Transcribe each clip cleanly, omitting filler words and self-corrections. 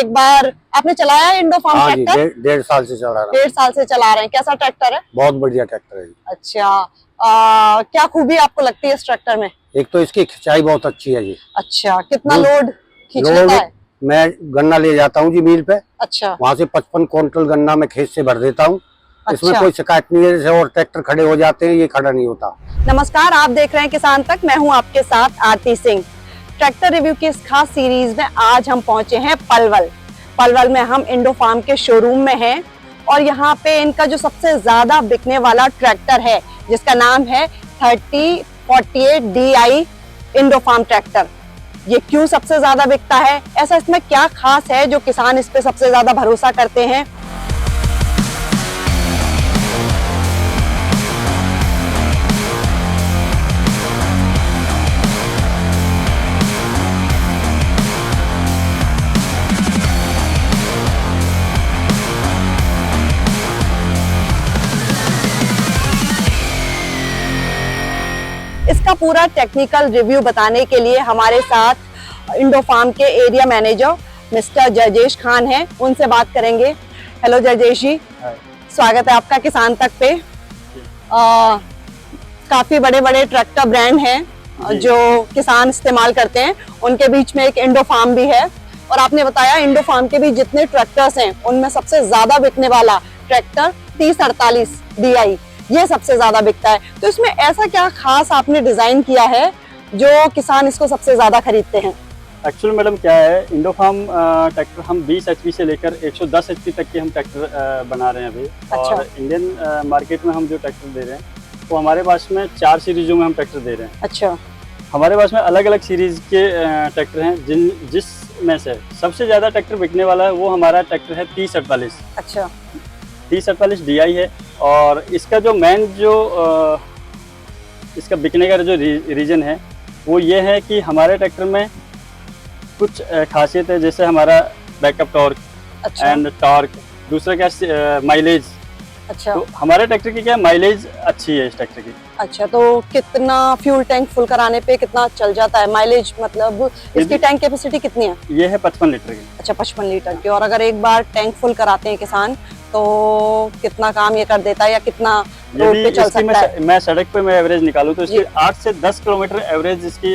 एक बार आपने चलाया इंडो फार्म हाँ जी, ट्रैक्टर? 1.5 साल से चला रहा हूँ। 1.5 साल से चला रहे हैं। कैसा ट्रैक्टर है? बहुत बढ़िया ट्रैक्टर है। अच्छा, क्या खूबी आपको लगती है इस ट्रैक्टर में? एक तो इसकी खिंचाई बहुत अच्छी है जी। अच्छा, कितना लोड खींच लेता है? मैं गन्ना ले जाता हूँ जी मिल पे। अच्छा, वहाँ से 55 क्विंटल गन्ना मैं खेत से भर देता हूँ। इसमें अच्छा। कोई शिकायत नहीं है। जैसे और ट्रैक्टर खड़े हो जाते हैं, ये खड़ा नहीं होता। नमस्कार, आप देख रहे हैं किसान तक। मैं हूं आपके साथ आरती सिंह। ट्रैक्टर रिव्यू की इस खास सीरीज में आज हम पहुंचे हैं पलवल में हम इंडो फार्म के शोरूम में हैं और यहाँ पे इनका जो सबसे ज्यादा बिकने वाला ट्रैक्टर है जिसका नाम है 3048 DI इंडो फार्म ट्रैक्टर। ये क्यों सबसे ज्यादा बिकता है, ऐसा इसमें क्या खास है जो किसान इस पे सबसे ज्यादा भरोसा करते हैं? इसका पूरा टेक्निकल रिव्यू बताने के लिए हमारे साथ इंडो फार्म के एरिया मैनेजर मिस्टर जर्जेश खान हैं, उनसे बात करेंगे। हेलो जर्जेश जी, स्वागत है आपका किसान तक पे। काफी बड़े बड़े ट्रैक्टर ब्रांड हैं जो किसान इस्तेमाल करते हैं, उनके बीच में एक इंडो फार्म भी है और आपने बताया इंडो फार्म के भी जितने ट्रैक्टर्स हैं उनमें सबसे ज्यादा बिकने वाला ट्रैक्टर 3048 DI ये सबसे ज्यादा बिकता है। तो इसमें ऐसा क्या खास आपने डिजाइन किया है जो किसान इसको सबसे ज्यादा खरीदते हैं? एक्चुअली मैडम क्या है, इंडो फार्म ट्रैक्टर हम 20 HP से लेकर 110 HP तक के हम ट्रैक्टर बना रहे हैं अभी। अच्छा। और इंडियन मार्केट में हम जो ट्रैक्टर दे रहे हैं वो हमारे पास में 4 सीरीजों में हम ट्रैक्टर दे रहे हैं। अच्छा। हमारे पास में अलग अलग सीरीज के ट्रैक्टर हैं जिसमें से सबसे ज़्यादा ट्रैक्टर बिकने वाला है वो हमारा ट्रैक्टर है 3048। अच्छा। 3048 DI है। और इसका जो मेन इसका बिकने का जो रीज़न है वो ये है कि हमारे ट्रैक्टर में कुछ खासियत है, जैसे हमारा बैकअप टॉर्क एंड टॉर्क, दूसरा क्या माइलेज। अच्छा। तो हमारे ट्रैक्टर की क्या माइलेज अच्छी है इस ट्रैक्टर की। अच्छा, तो कितना फ्यूल टैंक फुल कराने पे कितना चल जाता है माइलेज, मतलब इसकी टैंक कैपेसिटी कितनी है? ये है 55 लीटर की। अच्छा, 55 लीटर की। और अगर एक बार टैंक फुल कराते हैं किसान तो कितना काम ये कर देता है या कितना रोड पे चल सकता है? मैं सड़क पे मैं एवरेज निकालूं तो इसकी 8 से 10 किलोमीटर एवरेज इसकी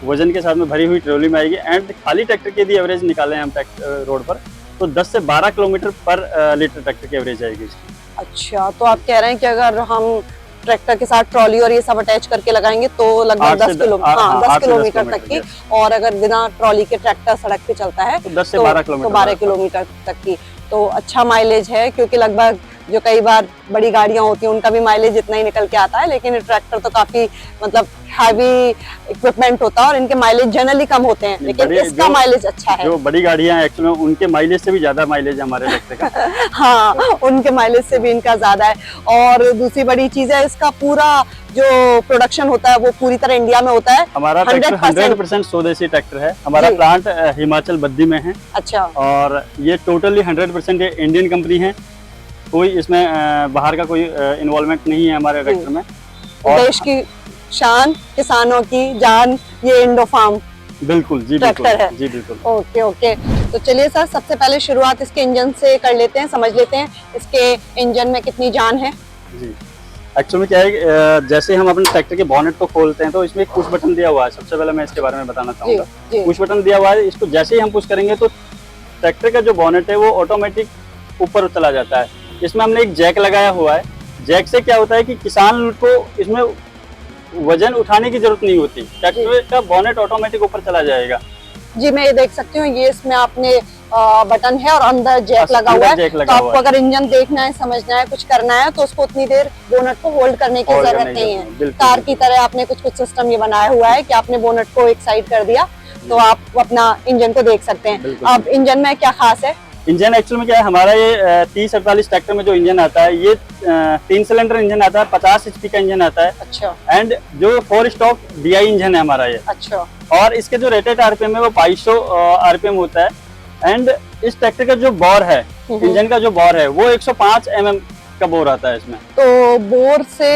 वजन के साथ में भरी हुई ट्रॉली में आएगी। एंड खाली ट्रैक्टर की यदि एवरेज निकालें हम रोड पर तो 10 से 12 किलोमीटर पर लीटर ट्रैक्टर की एवरेज आएगी इसकी। अच्छा, तो आप कह रहे हैं कि अगर हम ट्रैक्टर के साथ ट्रॉली और ये सब अटैच करके लगाएंगे तो लगभग 10 किलोमीटर तक की, और अगर बिना ट्रॉली के ट्रैक्टर सड़क पे चलता है तो 10 से 12 किलोमीटर तक की। तो अच्छा माइलेज है, क्योंकि लगभग जो कई बार बड़ी गाड़ियां होती हैं उनका भी माइलेज इतना ही निकल के आता है, लेकिन ट्रैक्टर तो काफी मतलब हैवी इक्विपमेंट होता है और इनके माइलेज जनरली कम होते हैं, लेकिन इसका माइलेज अच्छा है। जो बड़ी गाड़ियां हैं एक्चुअली उनके माइलेज से भी ज्यादा माइलेज हमारे ट्रैक्टर का। हाँ, उनके माइलेज से भी इनका ज्यादा है। और दूसरी बड़ी चीज है, इसका पूरा जो प्रोडक्शन होता है वो पूरी तरह इंडिया में होता है। हमारा ट्रैक्टर 100% स्वदेशी ट्रैक्टर है। हमारा प्लांट हिमाचल बद्दी में है। अच्छा। और ये टोटली 100% इंडियन कंपनी है, कोई इसमें बाहर का कोई इन्वॉल्वमेंट नहीं है हमारे ट्रैक्टर में। और देश की शान, किसानों की जान, ये इंडो फार्म बिल्कुल जी ट्रैक्टर है। जी बिल्कुल। ओके ओके, तो चलिए सर, सबसे पहले शुरुआत इसके इंजन से कर लेते हैं, समझ लेते हैं इसके इंजन में कितनी जान है। जी, एक्चुअली क्या है, जैसे हम अपने ट्रैक्टर के बॉनेट को खोलते हैं तो इसमें एक पुश बटन दिया हुआ है। सबसे पहले मैं इसके बारे में बताना चाहूँगा। पुश बटन दिया हुआ है, इसको जैसे ही हम पुश करेंगे तो ट्रैक्टर का जो बॉनेट है वो ऑटोमेटिक ऊपर चला जाता है। इसमें हमने एक जैक लगाया हुआ है। जैक से क्या होता है कि किसान को इसमें वजन उठाने की जरूरत नहीं होती, ट्रैक्टर का बॉनेट ऑटोमेटिक ऊपर चला जाएगा। जी, मैं ये देख सकती हूँ, ये इसमें आपने बटन है और अंदर जैक लगा हुआ है। तो आपको अगर इंजन देखना है, समझना है, कुछ करना है तो उसको उतनी देर बोनट को होल्ड करने की जरूरत नहीं है। कार की तरह आपने कुछ सिस्टम ये बनाया हुआ है कि आपने बोनट को एक साइड कर दिया तो आप अपना इंजन को देख सकते हैं। अब इंजन में क्या खास है? इंजन एक्चुअल में क्या है, हमारा ये 3048 ट्रैक्टर में जो इंजन आता है ये 3 सिलेंडर इंजन आता है, 50 HP का इंजन आता है। अच्छा। एंड जो 4 स्टॉक DI इंजन है हमारा ये। अच्छा। और इसके जो रेटेड RPM है वो 2200 RPM होता है। एंड इस ट्रैक्टर का जो बोर है, इंजन का जो बोर है वो 105 mm का बोर आता है इसमें। तो बोर से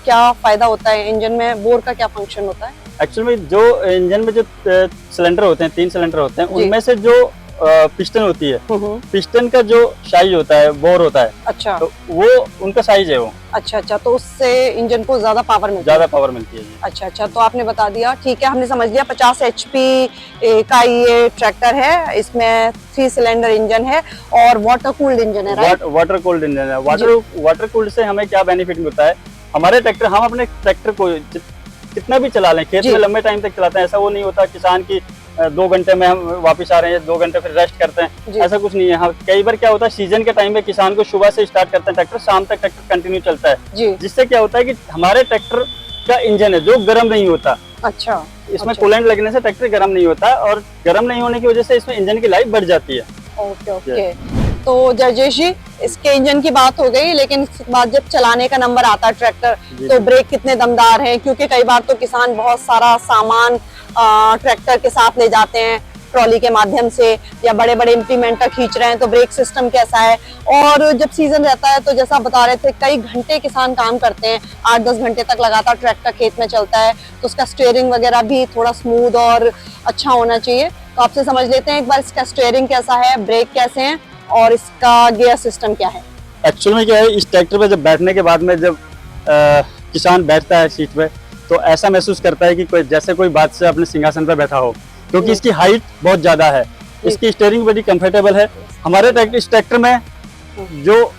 क्या फायदा होता है इंजन में? बोर का क्या फंक्शन होता है? एक्चुअली में जो इंजन में जो सिलेंडर होते हैं, 3 सिलेंडर होते हैं, उनमें से जो पिस्टन होती है, पिस्टन का जो साइज होता है, बोर होता है, अच्छा, तो वो उनका साइज है वो। अच्छा अच्छा, तो उससे इंजन को ज्यादा पावर मिलती है। ज्यादा पावर मिलती है जी। अच्छा अच्छा, तो आपने बता दिया, ठीक है, हमने समझ लिया। 50 HP का ये ट्रैक्टर है, इसमें 3 सिलेंडर इंजन है और वाटर कूल्ड इंजन है, राइट? वाटर कूल्ड इंजन है। वाटर कूल्ड से हमें क्या बेनिफिट मिलता है, हमारे ट्रैक्टर, हम अपने ट्रैक्टर को कितना भी चला लें, खेत में लंबे टाइम तक चलाते हैं, ऐसा वो नहीं होता किसान की 2 घंटे में हम वापस आ रहे हैं, 2 घंटे फिर रेस्ट करते हैं, ऐसा कुछ नहीं है। हाँ, कई बार क्या होता है, सीजन के टाइम में किसान को सुबह से स्टार्ट करते हैं ट्रैक्टर, शाम तक ट्रैक्टर कंटिन्यू चलता है, जिससे क्या होता है कि हमारे ट्रैक्टर का इंजन है जो गर्म नहीं होता। अच्छा, इसमें कूलेंट लगने से ट्रैक्टर गर्म नहीं होता, और गर्म नहीं होने की वजह से इसमें इंजन की लाइफ बढ़ जाती है। ओके ओके, तो जर्जेश जी, इसके इंजन की बात हो गई, लेकिन इसके बाद जब चलाने का नंबर आता है ट्रैक्टर, तो ब्रेक कितने दमदार हैं? क्योंकि कई बार तो किसान बहुत सारा सामान ट्रैक्टर के साथ ले जाते हैं ट्रॉली के माध्यम से, या बड़े बड़े इम्प्लीमेंटर खींच रहे हैं, तो ब्रेक सिस्टम कैसा है? और जब सीजन रहता है तो जैसा बता रहे थे, कई घंटे किसान काम करते हैं, 8-10 घंटे तक लगातार ट्रैक्टर खेत में चलता है, तो उसका स्टीयरिंग वगैरह भी थोड़ा स्मूथ और अच्छा होना चाहिए। तो आपसे समझ लेते हैं एक बार, इसका स्टीयरिंग कैसा है, ब्रेक कैसे हैं, और इसका गियर सिस्टम क्या है? एक्चुअल में क्या है, इस ट्रैक्टर पे जब बैठने के बाद में जब किसान बैठता है सीट पे, तो ऐसा महसूस करता है कि कोई जैसे कोई बादशाह अपने सिंहासन पर बैठा हो, क्योंकि इसकी हाइट बहुत ज्यादा है, इसकी स्टीयरिंग बड़ी कंफर्टेबल है। हमारे इस ट्रैक्टर में जो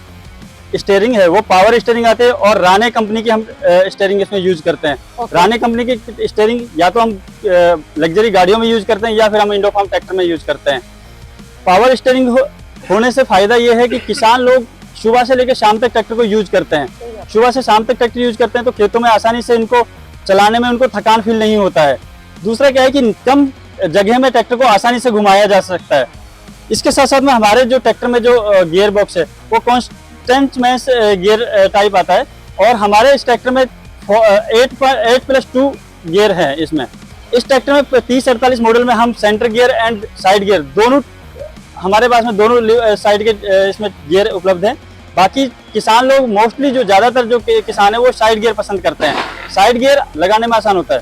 स्टीयरिंग है वो पावर स्टीयरिंग आते हैं, और राणे कंपनी की हम स्टीयरिंग इसमें यूज करते हैं। राणे कंपनी की स्टीयरिंग या तो हम लग्जरी गाड़ियों में यूज करते हैं, या फिर हम इंडोफार्म ट्रैक्टर में यूज करते हैं। पावर स्टीयरिंग होने से फायदा ये है कि किसान लोग सुबह से लेकर शाम तक ट्रैक्टर को यूज करते हैं, सुबह से शाम तक ट्रैक्टर यूज करते हैं, तो खेतों में आसानी से इनको चलाने में उनको थकान फील नहीं होता है। दूसरा क्या है कि कम जगह में ट्रैक्टर को आसानी से घुमाया जा सकता है। इसके साथ साथ में हमारे जो ट्रैक्टर में जो गियर बॉक्स है वो कॉन्स्टेंट में गियर टाइप आता है, और हमारे इस ट्रैक्टर में 8+2 गियर है। इसमें इस ट्रैक्टर में 3048 मॉडल में हम centre gear and side gear दोनों, हमारे पास में दोनों साइड के इसमें गियर उपलब्ध हैं। बाकी किसान लोग मोस्टली जो ज्यादातर जो किसान है वो साइड गियर पसंद करते हैं, साइड गियर लगाने में आसान होता है।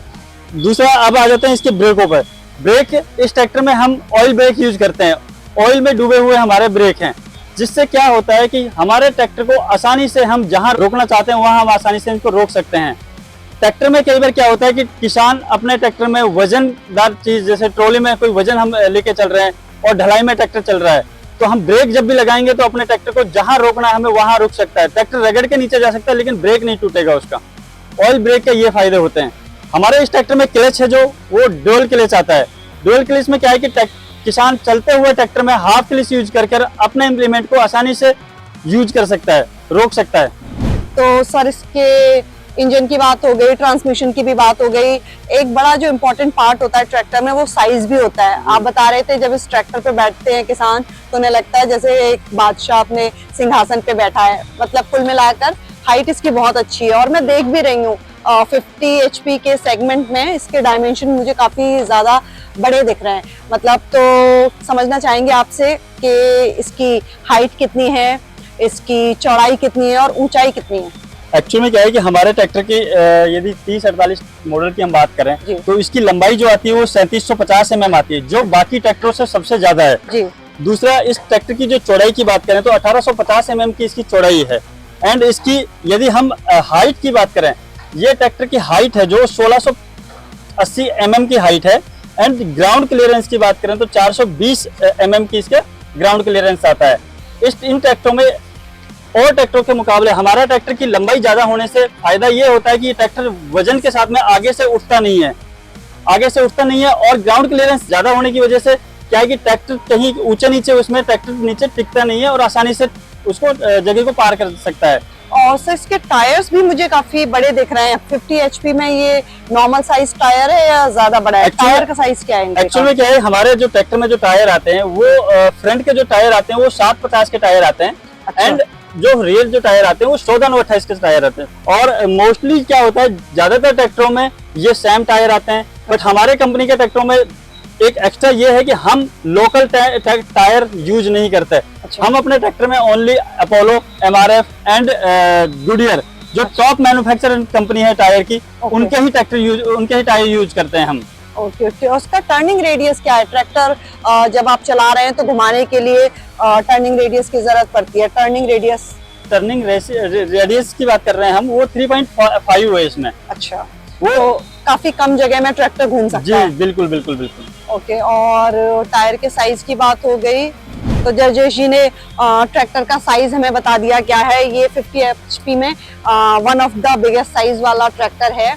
दूसरा, अब आ जाते हैं इसके ब्रेकों पर। ब्रेक इस ट्रैक्टर में हम ऑयल ब्रेक यूज करते हैं, ऑयल में डूबे हुए हमारे ब्रेक हैं, जिससे क्या होता है कि हमारे ट्रैक्टर को आसानी से हम जहां रोकना चाहते हैं वहां हम आसानी से इनको रोक सकते हैं। ट्रैक्टर में कई बार क्या होता है कि किसान अपने ट्रैक्टर में वजनदार चीज, जैसे ट्रॉली में कोई वजन हम लेके चल रहे हैं और ढलाई में ट्रैक्टर चल रहा है, तो हम ब्रेक जब भी लगाएंगे तो अपने ट्रैक्टर को जहां रोकना है हमें वहां रुक सकता है। ट्रैक्टर रगड़ के नीचे जा सकता है, लेकिन ब्रेक नहीं टूटेगा उसका। ऑयल ब्रेक के ये फायदे होते हैं। हमारे इस ट्रैक्टर में क्लच है जो वो डुअल क्लच आता है। डुअल क्लच में क्या है कि किसान चलते हुए ट्रैक्टर में हाफ क्लच यूज कर अपने इम्प्लीमेंट को आसानी से यूज कर सकता है, रोक सकता है। तो सर, इसके इंजन की बात हो गई, ट्रांसमिशन की भी बात हो गई। एक बड़ा जो इम्पोर्टेंट पार्ट होता है ट्रैक्टर में वो साइज भी होता है। आप बता रहे थे जब इस ट्रैक्टर पे बैठते हैं किसान तो उन्हें लगता है जैसे एक बादशाह अपने सिंहासन पे बैठा है। मतलब कुल मिलाकर हाइट इसकी बहुत अच्छी है, और मैं देख भी रही हूँ 50 HP के सेगमेंट में इसके डायमेंशन मुझे काफी ज्यादा बड़े दिख रहे हैं। मतलब तो समझना चाहेंगे आपसे कि इसकी हाइट कितनी है, इसकी चौड़ाई कितनी है और ऊंचाई कितनी है? एक्चुअली में क्या है कि हमारे ट्रैक्टर की यदि 3048 मॉडल की हम बात करें तो इसकी लंबाई जो आती है वो 3750 mm आती है, जो बाकी ट्रैक्टरों से सबसे ज्यादा है जी। दूसरा, इस ट्रैक्टर की जो चौड़ाई की बात करें तो 1850 mm की इसकी चौड़ाई है। एंड इसकी यदि हम हाइट की बात करें, ये ट्रैक्टर की हाइट है जो 1680 mm की हाइट है। एंड ग्राउंड क्लियरेंस की बात करें तो 420 mm की इसके ग्राउंड क्लियरेंस आता है। इन ट्रैक्टरों में और ट्रैक्टरों के मुकाबले हमारा ट्रैक्टर की लंबाई ज्यादा होने से फायदा ये होता है कि ट्रैक्टर वजन के साथ में आगे से उठता नहीं है, और ग्राउंड क्लियरेंस ज्यादा होने की वजह से क्या है कि ट्रैक्टर कहीं ऊंचे नीचे, उसमें ट्रैक्टर नीचे टिकता नहीं है और आसानी से उसको जगह को पार कर सकता है। और सर, इसके टायर्स भी मुझे काफी बड़े दिख रहे हैं। 50 HP में ये नॉर्मल साइज टायर है या ज्यादा बड़ा है? टायर का साइज क्या है? एक्चुअली में क्या है, हमारे जो ट्रैक्टर में जो टायर आते हैं वो फ्रंट के जो टायर आते हैं वो 750 के टायर आते हैं। एंड जो रियर जो टायर आते हैं वो 1428 के टायर आते हैं। और मोस्टली क्या होता है, ज्यादातर ट्रैक्टरों में ये सेम टायर आते हैं, बट हमारे कंपनी के ट्रैक्टरों में एक एक्स्ट्रा ये है कि हम लोकल टायर यूज नहीं करते। हम अपने ट्रैक्टर में only Apollo, MRF and Goodyear, जो टॉप मैन्युफैक्चरर कंपनी है टायर की, उनके ही टायर यूज करते हैं हम। ओके ओके, उसका टर्निंग रेडियस क्या है? ट्रैक्टर जब आप चला रहे हैं तो घुमाने के लिए टर्निंग रेडियस की जरूरत पड़ती है। टर्निंग रेडियस, टर्निंग रेडियस की बात कर रहे हैं हम, वो 3.5 है इसमें। अच्छा, वो तो काफी कम जगह में ट्रैक्टर घूम सकता जी है। बिल्कुल बिल्कुल बिल्कुल। ओके, और टायर के साइज की बात हो गई, तो जर्जेश जी ने ट्रैक्टर का साइज हमें बता दिया क्या है। ये 50 HP में one of the biggest size वाला ट्रैक्टर है।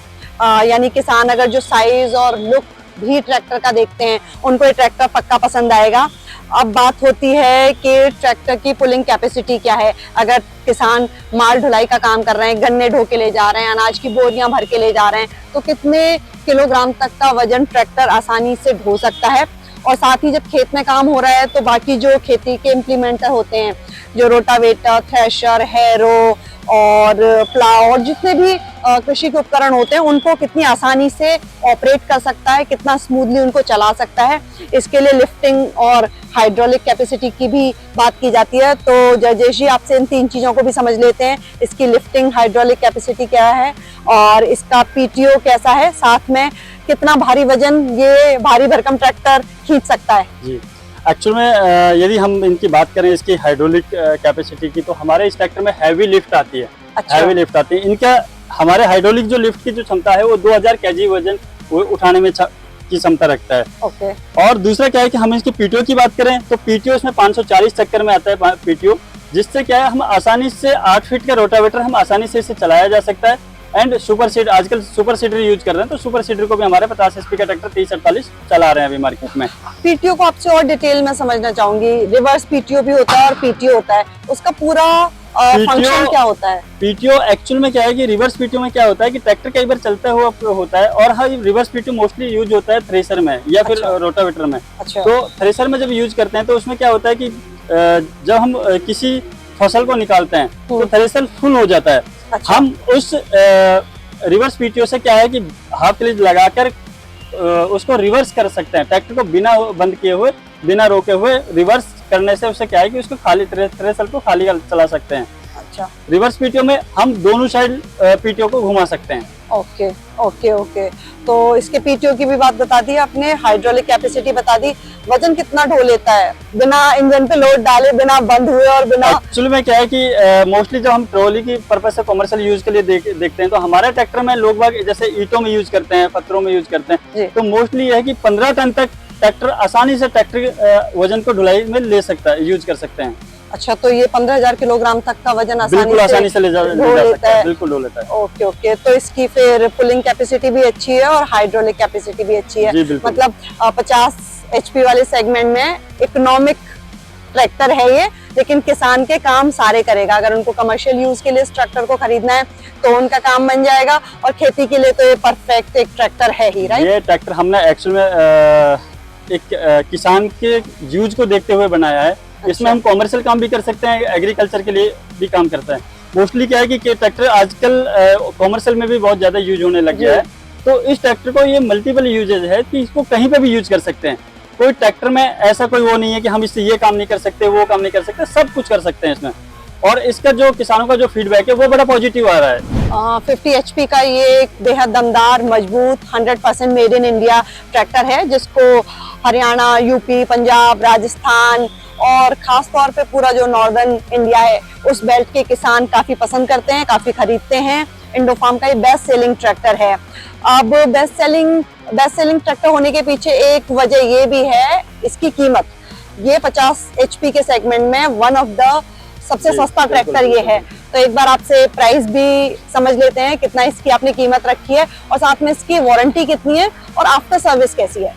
यानी किसान अगर जो साइज और लुक भी ट्रैक्टर का देखते हैं, उनको ये ट्रैक्टर पक्का पसंद आएगा। अब बात होती है कि ट्रैक्टर की पुलिंग कैपेसिटी क्या है। अगर किसान माल ढुलाई का काम कर रहे हैं, गन्ने ढो के ले जा रहे हैं, अनाज की बोरियां भर के ले जा रहे हैं, तो कितने किलोग्राम तक का वजन ट्रैक्टर आसानी से ढो सकता है। और साथ ही जब खेत में काम हो रहा है तो बाकी जो खेती के इम्प्लीमेंटर होते हैं, जो रोटावेटर, थ्रेशर, हैरो और प्लाव और जितने भी कृषि के उपकरण होते हैं, उनको कितनी आसानी से ऑपरेट कर सकता है, कितना स्मूथली उनको चला सकता है। इसके लिए लिफ्टिंग और हाइड्रोलिक कैपेसिटी की भी बात की जाती है। तो जर्जेश जी, आपसे इन 3 चीजों को भी समझ लेते हैं। इसकी लिफ्टिंग, हाइड्रोलिक कैपेसिटी क्या है और इसका पीटीओ कैसा है, साथ में कितना भारी वजन ये भारी भरकम ट्रैक्टर खींच सकता है। जी, एक्चुअल में यदि हम इनकी बात करें इसकी हाइड्रोलिक कैपेसिटी की, तो हमारे इस ट्रैक्टर में हैवी लिफ्ट आती है। अच्छा। हैवी लिफ्ट आती है। इनका हमारे हाइड्रोलिक जो लिफ्ट की जो क्षमता है वो 2000 kg वजन वो उठाने में की क्षमता रखता है। ओके। और दूसरा क्या है कि हम इसके पीटीओ की बात करें तो पीटीओ इसमें 540 चक्कर में आता है पीटीओ, जिससे क्या है हम आसानी से 8 फीट का रोटावेटर हम आसानी से इसे चलाया जा सकता है। एंड सुपर सीड, आजकल सुपर सीडर यूज कर रहे हैं, तो सुपर सीडर को भी हमारे 50 HP का ट्रैक्टर 3048 चला रहे हैं अभी मार्केट में। पीटीओ को आपसे और डिटेल में समझना चाहूंगी। रिवर्स पीटीओ भी होता है और पीटीओ होता है, उसका पूरा फंक्शन क्या होता है? पीटीओ एक्चुअल में क्या है कि रिवर्स पीटीओ में क्या होता है कि ट्रैक्टर कई बार चलता हुआ होता है, और हाँ रिवर्स पीटीओ मोस्टली यूज होता है थ्रेसर में या फिर अच्छा। रोटावेटर में। अच्छा। तो थ्रेसर में जब यूज करते हैं तो उसमें क्या होता है कि जब हम किसी फसल को निकालते हैं तो थ्रेसर फुल हो जाता है। अच्छा। हम उस रिवर्स पीटीओ से क्या है कि हाफ क्लिच लगाकर उसको रिवर्स कर सकते हैं। ट्रैक्टर को बिना बंद किए हुए, बिना रोके हुए रिवर्स करने से उससे क्या है कि उसको खाली थ्रेसर को खाली चला सकते हैं। अच्छा। रिवर्स पीटीओ में हम दोनों साइड पीटीओ को घुमा सकते हैं। ओके ओके ओके, तो इसके पीटीओ की भी बात बता दी आपने, हाइड्रोलिक कैपेसिटी बता दी। वजन कितना ढो लेता है बिना इंजन पे लोड डाले, बिना बंद हुए और बिना? एक्चुअली में क्या है कि मोस्टली जब हम ट्रॉली की पर्पज से कमर्शियल यूज के लिए देखते हैं तो हमारे ट्रैक्टर में लोग बाग जैसे ईंटों में यूज करते हैं, पत्थरों में यूज करते हैं, तो मोस्टली यह है कि 15 टन तक ट्रैक्टर आसानी से ट्रैक्टर वजन को ढुलाई में ले सकता है, यूज कर सकते हैं। अच्छा, तो ये 15,000 किलोग्राम तक का वजन आसानी से ले जा सकता है। बिल्कुल ढो लेता है। ओके ओके, तो इसकी फिर पुलिंग कैपेसिटी भी अच्छी है और हाइड्रोलिक कैपेसिटी भी अच्छी है। मतलब 50 HP वाले सेगमेंट में इकोनॉमिक ट्रैक्टर है ये, लेकिन किसान के काम सारे करेगा। अगर उनको कमर्शियल यूज के लिए इस ट्रैक्टर को खरीदना है तो उनका काम बन जाएगा, और खेती के लिए तो ये परफेक्ट एक ट्रैक्टर है ही, राइट? ये ट्रैक्टर हमने एक्चुअल में एक किसान के यूज को देखते हुए बनाया है। इसमें हम कॉमर्शियल काम भी कर सकते हैं, एग्रीकल्चर के लिए भी काम करता है। मोस्टली क्या है कि ट्रैक्टर आजकल कॉमर्शियल में भी बहुत ज्यादा यूज होने लग गया है, तो इस ट्रैक्टर को ये मल्टीपल यूजेज है कि इसको कहीं पे भी यूज कर सकते हैं। कोई ट्रैक्टर में ऐसा कोई वो नहीं है कि हम इससे ये काम नहीं कर सकते, वो काम नहीं कर सकते, सब कुछ कर सकते हैं इसमें। और इसका जो किसानों का जो फीडबैक है वो बड़ा पॉजिटिव आ रहा है। 50 HP का ये एक बेहद दमदार, मजबूत, 100% मेड इन इंडिया ट्रैक्टर है, जिसको हरियाणा, यूपी, पंजाब, राजस्थान और खास तौर पे पूरा जो नॉर्दर्न इंडिया है उस बेल्ट के किसान काफी पसंद करते हैं, काफी खरीदते हैं। इंडोफार्म का ये बेस्ट सेलिंग ट्रैक्टर है। अब बेस्ट सेलिंग ट्रैक्टर होने के पीछे एक वजह ये भी है इसकी कीमत। ये 50 HP के सेगमेंट में वन ऑफ द सबसे सस्ता ट्रैक्टर ये है। तो एक बार आपसे प्राइस भी समझ लेते हैं, कितना इसकी आपने कीमत रखी है और साथ में इसकी वारंटी कितनी है और आफ्टर सर्विस कैसी है?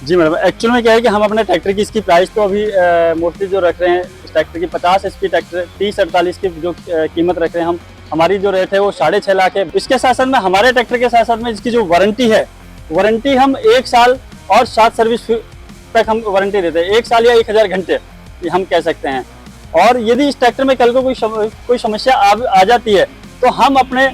जी मैडम, एक्चुअल में क्या है कि हम अपने ट्रैक्टर की इसकी प्राइस तो अभी मोस्टली जो रख रहे हैं इस ट्रैक्टर की 50 HP ट्रैक्टर 3048 की जो कीमत रख रहे हैं हम, हमारी जो रेट है वो 6.5 लाख है। इसके साथ साथ में हमारे ट्रैक्टर के साथ साथ में इसकी जो वारंटी है, वारंटी हम 1 साल और 7 सर्विस तक हम वारंटी देते हैं। 1 साल या 1000 घंटे हम कह सकते हैं। और यदि इस ट्रैक्टर में कल को कोई समस्या आ जाती है तो हम अपने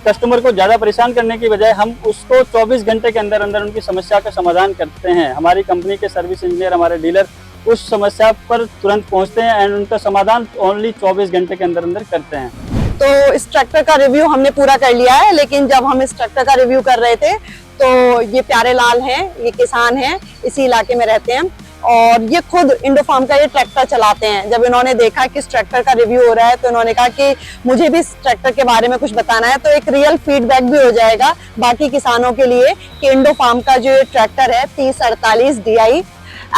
कस्टमर को ज़्यादा परेशान करने की बजाय हम उसको 24 घंटे के अंदर अंदर उनकी समस्या का समाधान करते हैं। हमारी कंपनी के सर्विस इंजीनियर, हमारे डीलर उस समस्या पर तुरंत पहुंचते हैं एंड उनका समाधान ओनली 24 घंटे के अंदर अंदर करते हैं। तो इस ट्रैक्टर का रिव्यू हमने पूरा कर लिया है, लेकिन जब हम इस ट्रैक्टर का रिव्यू कर रहे थे तो ये प्यारे लाल हैं, ये किसान हैं, इसी इलाके में रहते हैं और ये खुद इंडोफार्म का ये ट्रैक्टर चलाते हैं। जब इन्होंने देखा कि इस ट्रैक्टर का रिव्यू हो रहा है तो इन्होंने कहा कि मुझे भी इस ट्रैक्टर के बारे में कुछ बताना है, तो एक रियल फीडबैक भी हो जाएगा बाकी किसानों के लिए कि इंडोफार्म का जो ये ट्रैक्टर है 3048 DI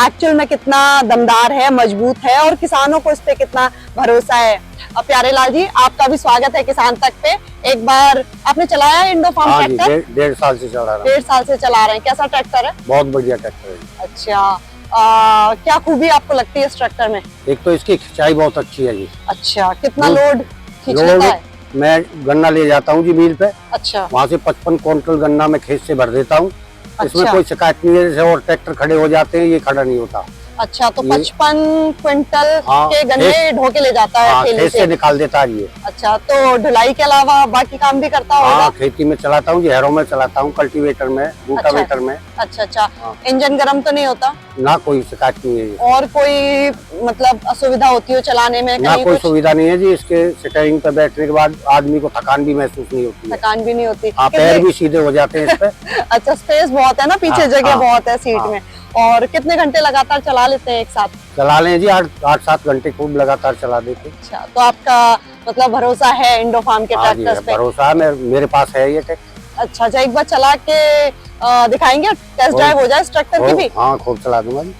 एक्चुअल में कितना दमदार है, मजबूत है और किसानों को इस पे कितना भरोसा है। अब प्यारे लाल जी, आपका भी स्वागत है किसान तक पे। एक बार आपने चलाया है इंडोफार्म हाँ जी, ट्रैक्टर? 1.5 साल से चला रहा हूँ। 1.5 साल से चला रहे हैं। कैसा ट्रैक्टर है? बहुत बढ़िया ट्रैक्टर है। अच्छा, क्या खूबी आपको लगती है इस ट्रैक्टर में? एक तो इसकी खिंचाई बहुत अच्छी है जी। अच्छा, कितना लोड- लोड खींच लेता है? मैं गन्ना ले जाता हूँ जी मिल पे, अच्छा वहाँ से 55 क्विंटल गन्ना मैं खेत से भर देता हूँ। इसमें अच्छा। कोई शिकायत नहीं है, जैसे और ट्रैक्टर खड़े हो जाते हैं, ये खड़ा नहीं होता। अच्छा, तो ये- 55 क्विंटल हाँ, के गन्ने खेत- ढो के ले जाता है हाँ, ठेले खेत से। से निकाल देता है ये। अच्छा, तो ढुलाई के अलावा बाकी काम भी करता हाँ, होगा? खेती में चलाता हूँ, जहरों में चलाता हूँ, कल्टीवेटर में, रूटावेटर में। अच्छा अच्छा, हाँ। इंजन गर्म तो नहीं होता? ना कोई शिकायत नहीं है, और कोई मतलब असुविधा होती हो चलाने में? ना कहीं कोई कुछ सुविधा नहीं है जी। इसके स्टीयरिंग पे बैठने के बाद आदमी को थकान भी महसूस नहीं होती है। थकान भी नहीं होती? हाँ, पैर भी सीधे हो जाते हैं इस पे। अच्छा, स्पेस बहुत है ना पीछे, हाँ, जगह हाँ, बहुत है सीट हाँ। में। और कितने घंटे लगातार चला लेते हैं एक साथ? चला लें जी, 8-7 घंटे खूब लगातार चला देते। अच्छा, तो आपका मतलब भरोसा है इंडोफार्म के हाँ जी, ट्रैक्टर्स पे? भरोसा है, मेरे पास है ये ट्रैक्टर। अच्छा अच्छा, एक बार चला के दिखाएंगे, टेस्ट ड्राइव हो जाए इस ट्रैक्टर की भी? हाँ, खूब चला दूंगा जी।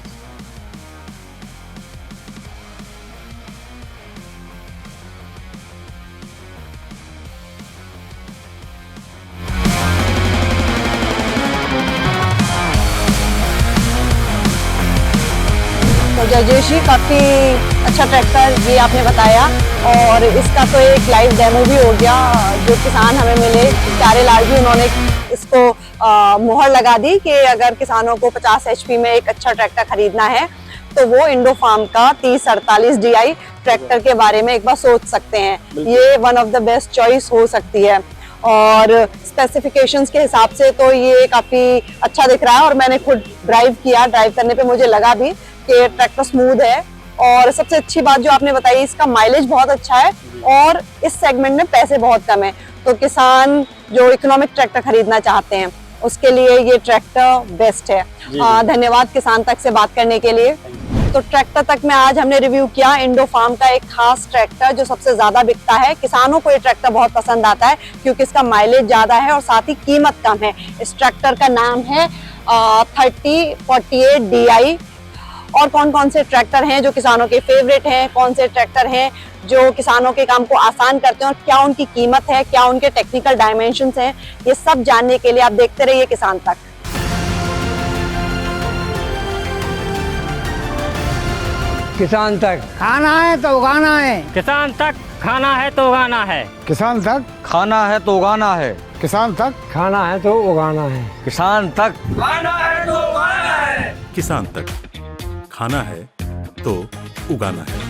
तो जयेश जी, काफी अच्छा ट्रैक्टर ये आपने बताया और इसका तो एक लाइव डेमो भी हो गया। जो किसान हमें मिले प्यारे लाल जी, उन्होंने इसको मुहर लगा दी कि अगर किसानों को 50 HP में एक अच्छा ट्रैक्टर खरीदना है तो वो इंडोफार्म का 3048 DI ट्रैक्टर के बारे में एक बार सोच सकते हैं। ये one of the best choice हो सकती है और स्पेसिफिकेशंस के हिसाब से तो ये काफी अच्छा दिख रहा है और मैंने खुद ड्राइव किया। ड्राइव करने पे मुझे लगा भी कि ट्रैक्टर स्मूथ है और सबसे अच्छी बात जो आपने बताई, इसका माइलेज बहुत अच्छा है और इस सेगमेंट में पैसे बहुत कम है। तो किसान जो इकोनॉमिक ट्रैक्टर खरीदना चाहते हैं उसके लिए ये ट्रैक्टर बेस्ट है। धन्यवाद किसान तक से बात करने के लिए। तो ट्रैक्टर तक में आज हमने रिव्यू किया इंडोफार्म का एक खास ट्रैक्टर जो सबसे ज्यादा बिकता है। किसानों को ये ट्रैक्टर बहुत पसंद आता है क्योंकि इसका माइलेज ज्यादा है और साथ ही कीमत कम है। इस ट्रैक्टर का नाम है 3048 DI। और कौन कौन से ट्रैक्टर हैं जो किसानों के फेवरेट हैं, कौन से ट्रैक्टर हैं जो किसानों के काम को आसान करते हैं और क्या उनकी कीमत है, क्या उनके टेक्निकल डायमेंशंस हैं, ये सब जानने के लिए आप देखते रहिए किसान तक। किसान तक खाना है तो उगाना है। किसान तक खाना है तो उगाना है। किसान तक खाना है तो उगाना है। किसान तक खाना है तो उगाना है। किसान तक किसान तक खाना है तो उगाना है।